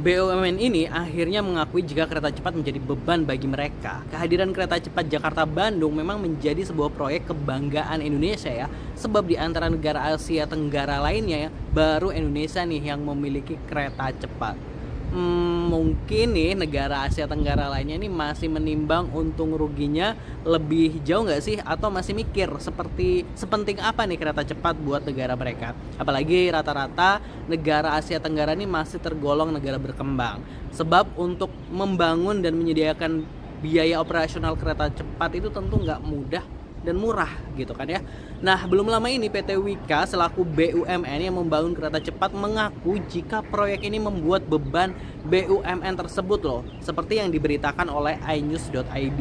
BUMN ini akhirnya mengakui jika kereta cepat menjadi beban bagi mereka. Kehadiran kereta cepat Jakarta-Bandung memang menjadi sebuah proyek kebanggaan Indonesia ya. Sebab di antara negara Asia Tenggara lainnya ya, baru Indonesia nih yang memiliki kereta cepat. Mungkin nih negara Asia Tenggara lainnya ini masih menimbang untung ruginya lebih jauh nggak sih, atau masih mikir sepenting apa nih kereta cepat buat negara mereka. Apalagi rata-rata negara Asia Tenggara ini masih tergolong negara berkembang. Sebab untuk membangun dan menyediakan biaya operasional kereta cepat itu tentu nggak mudah dan murah gitu kan ya. Nah, belum lama ini PT Wika selaku BUMN yang membangun kereta cepat mengaku jika proyek ini membuat beban BUMN tersebut loh, seperti yang diberitakan oleh inews.id.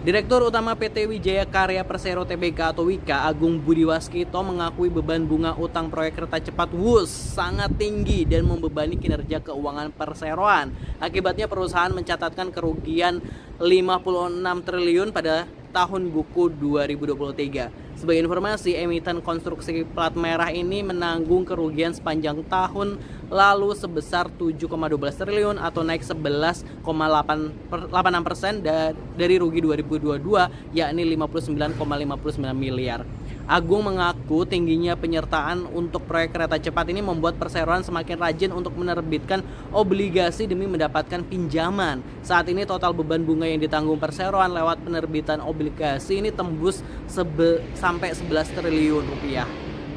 Direktur Utama PT Wijaya Karya Persero Tbk atau Wika, Agung Budi Waskito mengakui beban bunga utang proyek kereta cepat WUS sangat tinggi dan membebani kinerja keuangan perseroan. Akibatnya perusahaan mencatatkan kerugian 56 triliun pada tahun buku 2023. Sebagai informasi, emiten konstruksi plat merah ini menanggung kerugian sepanjang tahun lalu sebesar 7,12 triliun atau naik 11,86% dari rugi 2022 yakni 59,59 miliar. Agung mengaku tingginya penyertaan untuk proyek kereta cepat ini membuat perseroan semakin rajin untuk menerbitkan obligasi demi mendapatkan pinjaman. Saat ini total beban bunga yang ditanggung perseroan lewat penerbitan obligasi ini tembus sampai 11 triliun rupiah.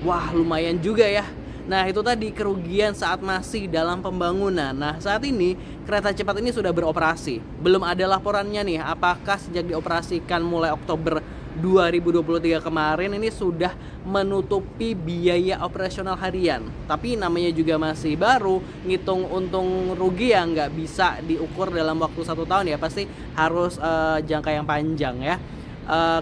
Wah, lumayan juga ya. Nah, itu tadi kerugian saat masih dalam pembangunan. Nah, saat ini kereta cepat ini sudah beroperasi. Belum ada laporannya nih apakah sejak dioperasikan mulai Oktober 2023 kemarin ini sudah menutupi biaya operasional harian. Tapi namanya juga masih baru, ngitung untung rugi ya nggak bisa diukur dalam waktu 1 tahun ya, pasti harus jangka yang panjang ya.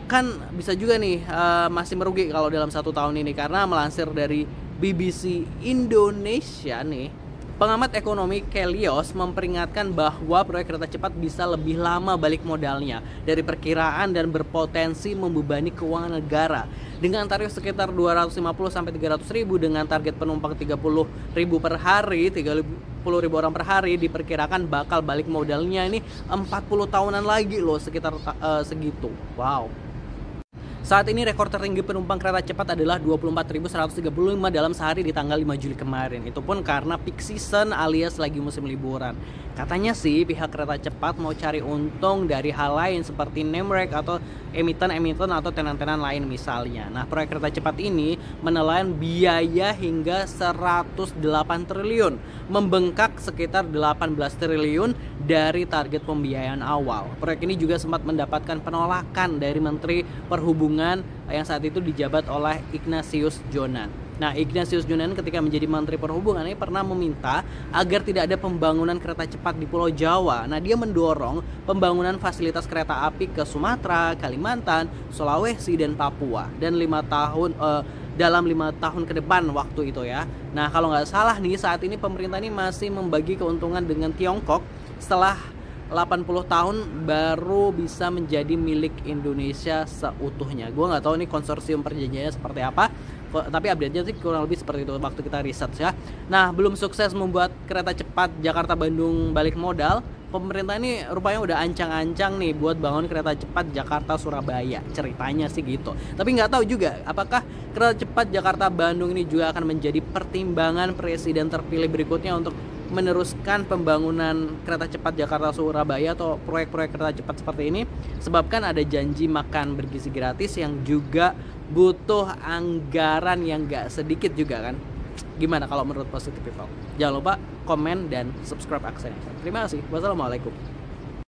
Kan bisa juga nih masih merugi kalau dalam 1 tahun ini, karena melansir dari BBC Indonesia nih, pengamat ekonomi Kelios memperingatkan bahwa proyek kereta cepat bisa lebih lama balik modalnya dari perkiraan dan berpotensi membebani keuangan negara. Dengan tarif sekitar 250 sampai 300 ribu dengan target penumpang 30 ribu per hari, 30 ribu orang per hari, diperkirakan bakal balik modalnya ini 40 tahunan lagi loh, sekitar segitu. Wow. Saat ini rekor tertinggi penumpang kereta cepat adalah 24.135 dalam sehari di tanggal 5 Juli kemarin. Itu pun karena peak season alias lagi musim liburan. Katanya sih pihak kereta cepat mau cari untung dari hal lain seperti name right atau emiten-emiten atau tenan-tenan lain misalnya. Nah, proyek kereta cepat ini menelan biaya hingga 108 triliun, membengkak sekitar 18 triliun dari target pembiayaan awal. Proyek ini juga sempat mendapatkan penolakan dari Menteri Perhubungan yang saat itu dijabat oleh Ignatius Jonan. Nah, Ignatius Jonan ketika menjadi Menteri Perhubungan ini pernah meminta agar tidak ada pembangunan kereta cepat di Pulau Jawa. Nah, dia mendorong pembangunan fasilitas kereta api ke Sumatera, Kalimantan, Sulawesi, dan Papua. Dan dalam 5 tahun ke depan waktu itu ya. Nah, kalau nggak salah nih saat ini pemerintah ini masih membagi keuntungan dengan Tiongkok setelah 80 tahun baru bisa menjadi milik Indonesia seutuhnya. Gue nggak tahu nih konsorsium perjanjiannya seperti apa, tapi update-nya sih kurang lebih seperti itu waktu kita research ya. Nah, belum sukses membuat kereta cepat Jakarta-Bandung balik modal, pemerintah ini rupanya udah ancang-ancang nih buat bangun kereta cepat Jakarta-Surabaya. Ceritanya sih gitu. Tapi nggak tahu juga apakah kereta cepat Jakarta-Bandung ini juga akan menjadi pertimbangan presiden terpilih berikutnya untuk meneruskan pembangunan kereta cepat Jakarta-Surabaya atau proyek-proyek kereta cepat seperti ini, sebab kan ada janji makan bergizi gratis yang juga butuh anggaran yang gak sedikit juga kan. Gimana kalau menurut Positive People? Jangan lupa komen dan subscribe Aksen. Terima kasih. Wassalamualaikum.